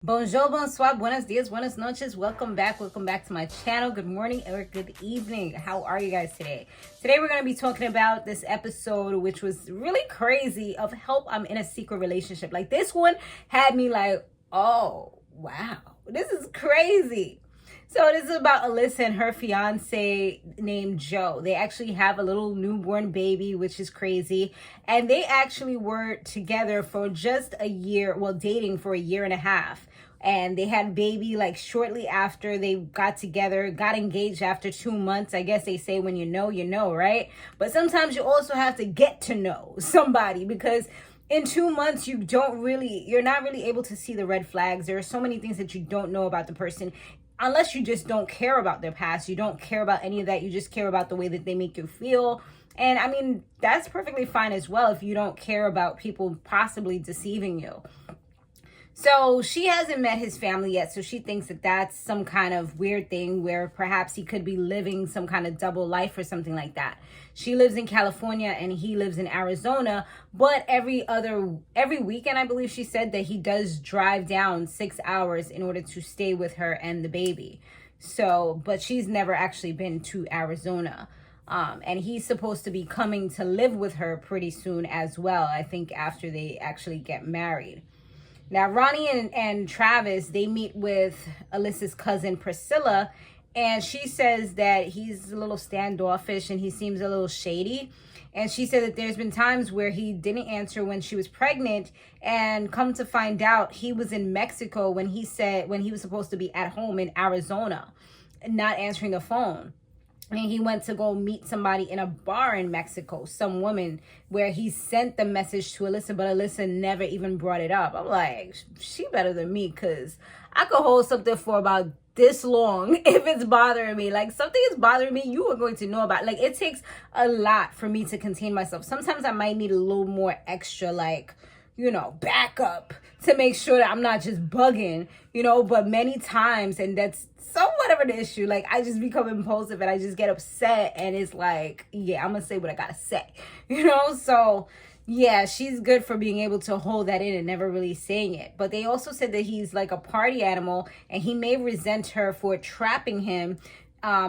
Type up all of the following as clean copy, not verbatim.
Bonjour, bonsoir, buenos dias, buenas noches. Welcome back to my channel. Good morning or good evening. How are you guys today? Today we're going to be talking about this episode, which was really crazy, of help, I'm in a secret relationship. Like, this one had me like, oh wow, this is crazy. So this is about Alyssa and her fiance named Joe. They actually have a little newborn baby, which is crazy. And they actually were together for just a year, well, dating for a year and a half. And they had baby like shortly after they got together, got engaged after 2 months. I guess they say when you know, right? But sometimes you also have to get to know somebody, because in 2 months you're not really able to see the red flags. There are so many things that you don't know about the person, unless you just don't care about their past. You don't care about any of that. You just care about the way that they make you feel. And I mean, that's perfectly fine as well if you don't care about people possibly deceiving you. So she hasn't met his family yet, so she thinks that that's some kind of weird thing where perhaps he could be living some kind of double life or something like that. She lives in California and he lives in Arizona, but every weekend, I believe she said that he does drive down 6 hours in order to stay with her and the baby. So, but she's never actually been to Arizona. And he's supposed to be coming to live with her pretty soon as well, I think after they actually get married. Now, Rohniee and Travis, they meet with Alyssa's cousin Priscilla, and she says that he's a little standoffish and he seems a little shady. And she said that there's been times where he didn't answer when she was pregnant, and come to find out he was in Mexico when he was supposed to be at home in Arizona, not answering the phone. And he went to go meet somebody in a bar in Mexico, some woman, where he sent the message to Alyssa, but Alyssa never even brought it up. I'm like, she better than me, because I could hold something for about this long if it's bothering me. Like, something is bothering me, you are going to know about it. Like, it takes a lot for me to contain myself. Sometimes I might need a little more extra, like, backup to make sure that I'm not just bugging, but many times, and that's whatever the issue, like, I just become impulsive and I just get upset, and it's like, yeah, I'm gonna say what I gotta say, so yeah, she's good for being able to hold that in and never really saying it. But they also said that he's like a party animal, and he may resent her for trapping him,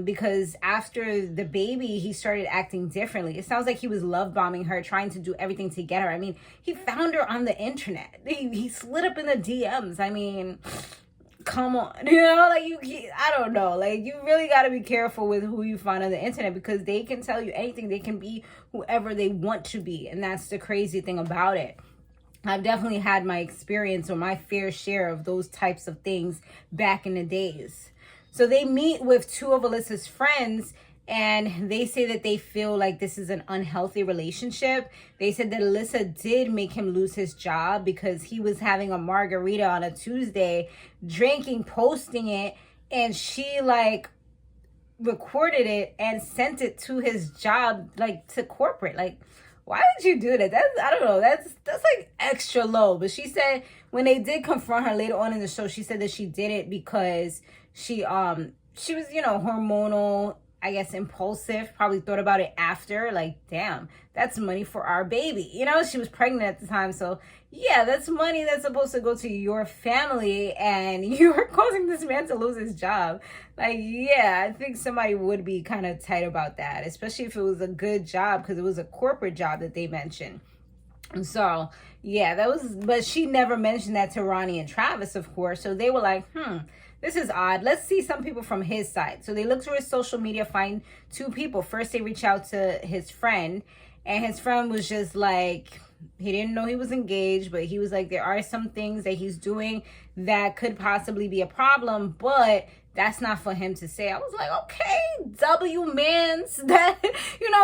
because after the baby, he started acting differently. It sounds like he was love bombing her, trying to do everything to get her. I mean, he found her on the internet. He slid up in the DMs. I mean, come on, I don't know, like, you really got to be careful with who you find on the internet, because they can tell you anything. They can be whoever they want to be, and that's the crazy thing about it. I've definitely had my experience or my fair share of those types of things back in the days. So they meet with two of Alyssa's friends, and they say that they feel like this is an unhealthy relationship. They said that Alyssa did make him lose his job because he was having a margarita on a Tuesday, drinking, posting it, and she like recorded it and sent it to his job, like to corporate. Like, why would you do that? I don't know. That's like extra low. But she said when they did confront her later on in the show, she said that she did it because she was, hormonal, I guess, impulsive, probably thought about it after, like, damn, that's money for our baby. She was pregnant at the time. So yeah, that's money that's supposed to go to your family, and you're causing this man to lose his job. Like, yeah, I think somebody would be kind of tight about that, especially if it was a good job, because it was a corporate job that they mentioned. So yeah, but she never mentioned that to Rohniee and Travis, of course. So they were like, this is odd. Let's see some people from his side. So they look through his social media, find two people. First, they reach out to his friend, and his friend was just like, he didn't know he was engaged, but he was like, there are some things that he's doing that could possibly be a problem, but that's not for him to say. I was like, okay, W-mans, that,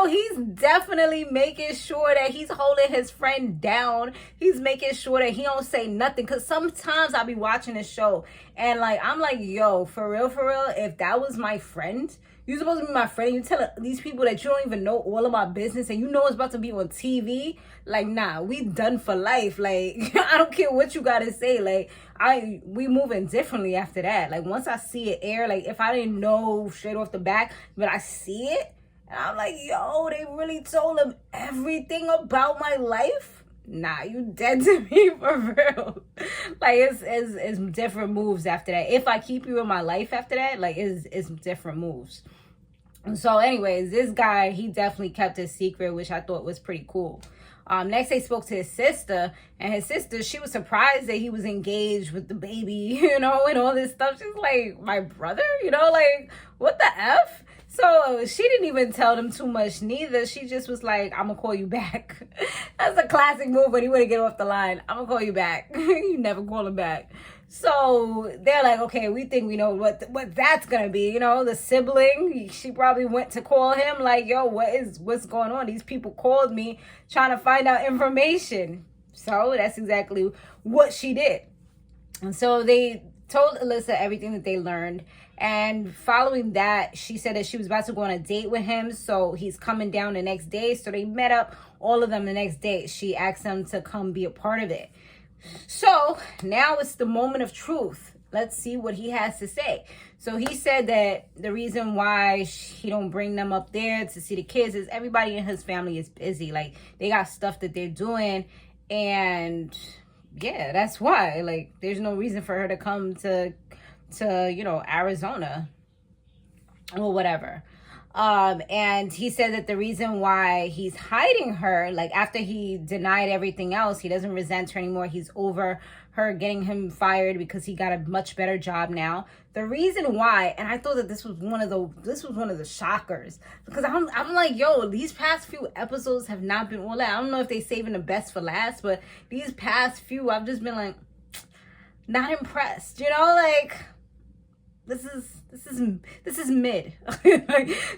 he's definitely making sure that he's holding his friend down. He's making sure that he don't say nothing. Because sometimes I'll be watching a show and like, I'm like, yo, for real, if that was my friend, you're supposed to be my friend, you tell these people that you don't even know all of my business, and it's about to be on TV. Like, nah, we done for life. Like, I don't care what you gotta say. Like, we moving differently after that. Like, once I see it air, like, if I didn't know straight off the back, but I see it, and I'm like, yo, they really told him everything about my life. nah, you dead to me for real. Like it's different moves after that. If I keep you in my life after that, like it's different moves. So anyways, this guy, he definitely kept his secret, which I thought was pretty cool. Next they spoke to his sister, and his sister, she was surprised that he was engaged with the baby, and all this stuff. She's like, my brother, like, what the F? So she didn't even tell them too much neither. She just was like, I'm gonna call you back. That's a classic move when he wouldn't get off the line. I'm gonna call you back. You never call him back. So they're like, okay, we think we know what that's gonna be. The sibling, she probably went to call him like, yo, what's going on? These people called me trying to find out information. So that's exactly what she did. And so they told Alyssa everything that they learned. And following that, she said that she was about to go on a date with him. So he's coming down the next day. So they met up, all of them, the next day. She asked them to come be a part of it. So now it's the moment of truth. Let's see what he has to say. So he said that the reason why he don't bring them up there to see the kids is everybody in his family is busy. Like, they got stuff that they're doing. And yeah, that's why. Like, there's no reason for her to come to Arizona or whatever. And he said that the reason why he's hiding her, like after he denied everything else, he doesn't resent her anymore. He's over her getting him fired because he got a much better job now. The reason why, and I thought that this was one of the shockers, because I'm like, yo, these past few episodes have not been all that. I don't know if they saving the best for last, but these past few, I've just been like, not impressed, like, this is mid.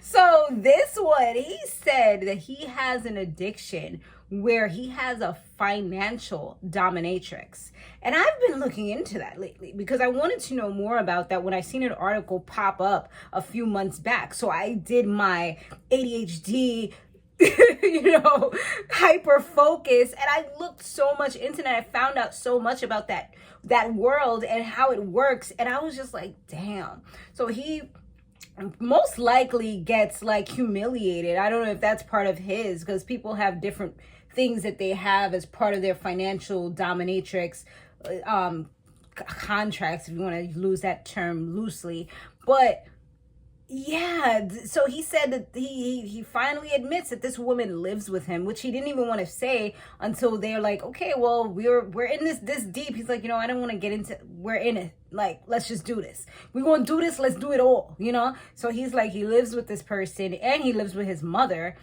So this one, he said that he has an addiction where he has a financial dominatrix. And I've been looking into that lately because I wanted to know more about that when I seen an article pop up a few months back. So I did my ADHD hyper focus, and I looked so much into that. I found out so much about that world and how it works, and I was just like, damn. So he most likely gets like humiliated. I don't know if that's part of his, because people have different things that they have as part of their financial dominatrix contracts, if you want to use that term loosely. But yeah, so he said that he finally admits that this woman lives with him, which he didn't even want to say until they're like, okay, well, we're in this deep. He's like, I don't want to get into, we're in it. Like, let's just do this. We're going to do this. Let's do it all, So he's like, he lives with this person and he lives with his mother.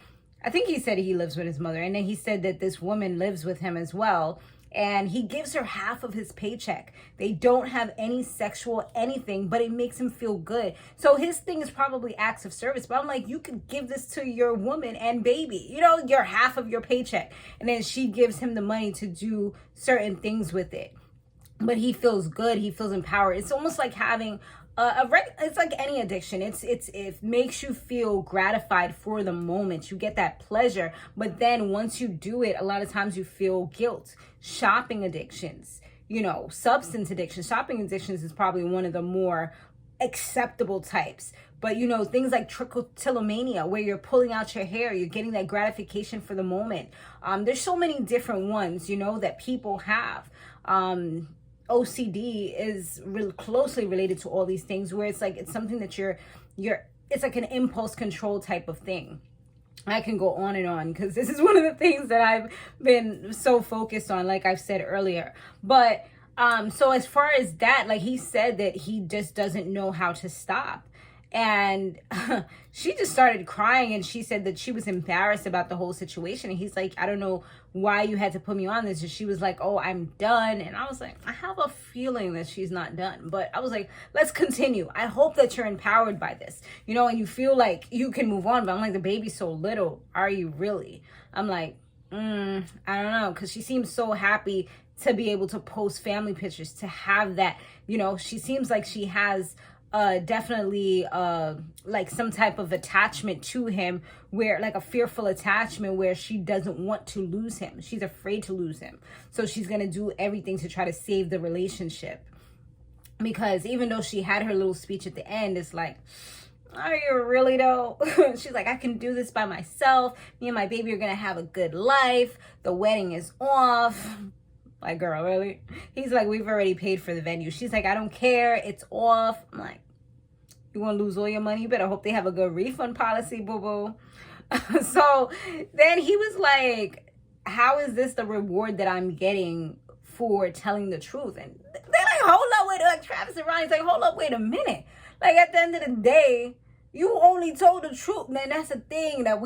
I think he said he lives with his mother. And then he said that this woman lives with him as well. And he gives her half of his paycheck. They don't have any sexual anything, but it makes him feel good. So his thing is probably acts of service. But I'm like, you could give this to your woman and baby, your half of your paycheck. And then she gives him the money to do certain things with it. But he feels good. He feels empowered. It's almost like having it's like any addiction. It makes you feel gratified for the moment. You get that pleasure, but then once you do it, a lot of times you feel guilt. Shopping addictions, substance addictions. Shopping addictions is probably one of the more acceptable types. But things like trichotillomania, where you're pulling out your hair, you're getting that gratification for the moment. There's so many different ones, that people have. OCD is really closely related to all these things, where it's like, it's something that it's like an impulse control type of thing. I can go on and on because this is one of the things that I've been so focused on, like I've said earlier. But so as far as that, like, he said that he just doesn't know how to stop. And she just started crying, and she said that she was embarrassed about the whole situation. And he's like, I don't know why you had to put me on this. And she was like, oh, I'm done. And I was like, I have a feeling that she's not done. But I was like, let's continue. I hope that you're empowered by this, and you feel like you can move on. But I'm like, the baby's so little. Are you really? I'm like, I don't know. Because she seems so happy to be able to post family pictures, to have that, she seems like she has definitely like some type of attachment to him, where like a fearful attachment, where she doesn't want to lose him. She's afraid to lose him. So she's going to do everything to try to save the relationship. Because even though she had her little speech at the end, it's like, are you really though? She's like, I can do this by myself. Me and my baby are gonna have a good life. The wedding is off. Like, girl, really? He's like, we've already paid for the venue. She's like, I don't care. It's off. I'm like, you want to lose all your money? You better hope they have a good refund policy, boo-boo. So then he was like, how is this the reward that I'm getting for telling the truth? And they're like, hold up, wait, like Travis and Ronnie's like, hold up, wait a minute. Like, at the end of the day, you only told the truth. And that's the thing that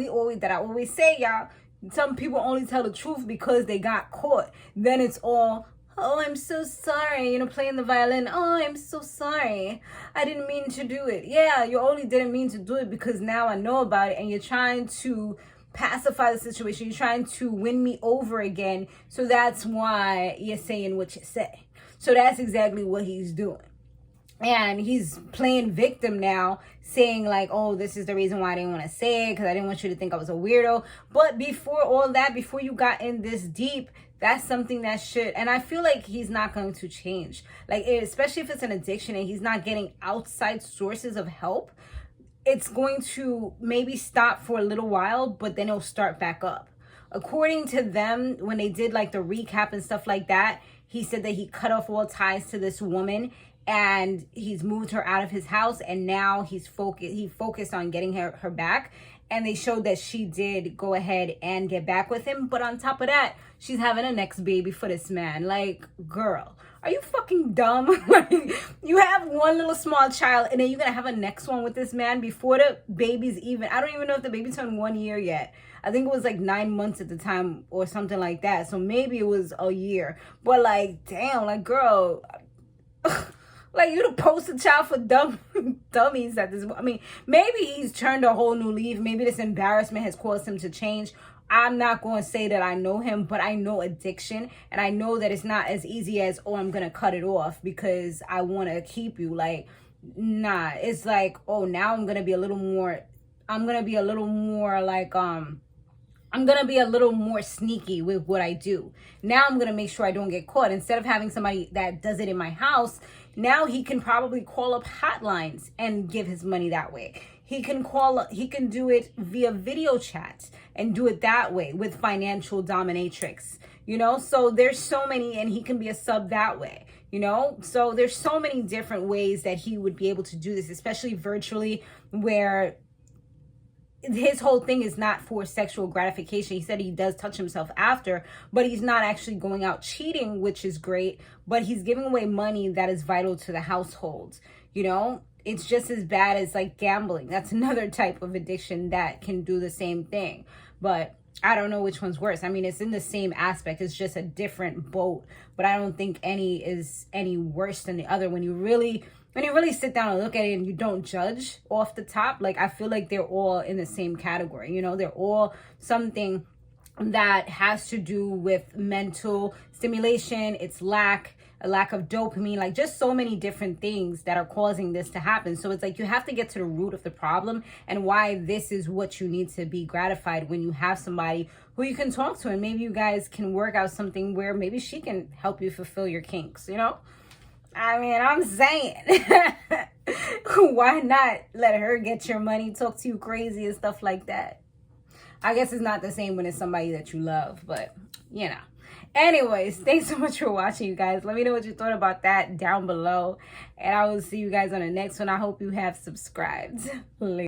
I always say, y'all. Some people only tell the truth because they got caught. Then it's all, oh, I'm so sorry, playing the violin. Oh, I'm so sorry. I didn't mean to do it. Yeah, you only didn't mean to do it because now I know about it, and you're trying to pacify the situation. You're trying to win me over again. So that's why you're saying what you say. So that's exactly what he's doing. And he's playing victim now, saying like, oh, this is the reason why I didn't want to say it, because I didn't want you to think I was a weirdo. But before all that, before you got in this deep, that's something that should, and I feel like he's not going to change. Like, especially if it's an addiction and he's not getting outside sources of help, it's going to maybe stop for a little while, but then it'll start back up. According to them, when they did like the recap and stuff like that, he said that he cut off all ties to this woman, and he's moved her out of his house, and now he focused on getting her back. And they showed that she did go ahead and get back with him, but on top of that, she's having a next baby for this man. Like, girl, are you fucking dumb? Like, you have one little small child, and then you're gonna have a next one with this man before the baby's even, I don't even know if the baby turned 1 year yet. I think it was like 9 months at the time or something like that. So maybe it was a year. But like, damn, like, girl, like, you the poster child for dummies at this. I mean, maybe he's turned a whole new leaf. Maybe this embarrassment has caused him to change. I'm not going to say that I know him, but I know addiction. And I know that it's not as easy as, oh, I'm going to cut it off because I want to keep you. Like, nah, it's like, oh, now I'm going to be a little more sneaky with what I do. Now I'm going to make sure I don't get caught. Instead of having somebody that does it in my house, now he can probably call up hotlines and give his money that way. He can do it via video chat and do it that way with financial dominatrix, So there's so many, and he can be a sub that way, So there's so many different ways that he would be able to do this, especially virtually, where his whole thing is not for sexual gratification. He said he does touch himself after, but he's not actually going out cheating, which is great, but he's giving away money that is vital to the household. It's just as bad as like gambling. That's another type of addiction that can do the same thing, but I don't know which one's worse. I mean, it's in the same aspect. It's just a different boat, but I don't think any is any worse than the other. When you really sit down and look at it and you don't judge off the top, like, I feel like they're all in the same category. They're all something that has to do with mental stimulation. It's a lack of dopamine, like just so many different things that are causing this to happen. So it's like you have to get to the root of the problem and why this is what you need to be gratified when you have somebody who you can talk to, and maybe you guys can work out something where maybe she can help you fulfill your kinks, I mean, I'm saying, why not let her get your money, talk to you crazy and stuff like that? I guess it's not the same when it's somebody that you love, but, Anyways, thanks so much for watching, you guys. Let me know what you thought about that down below, and I will see you guys on the next one. I hope you have subscribed. Later.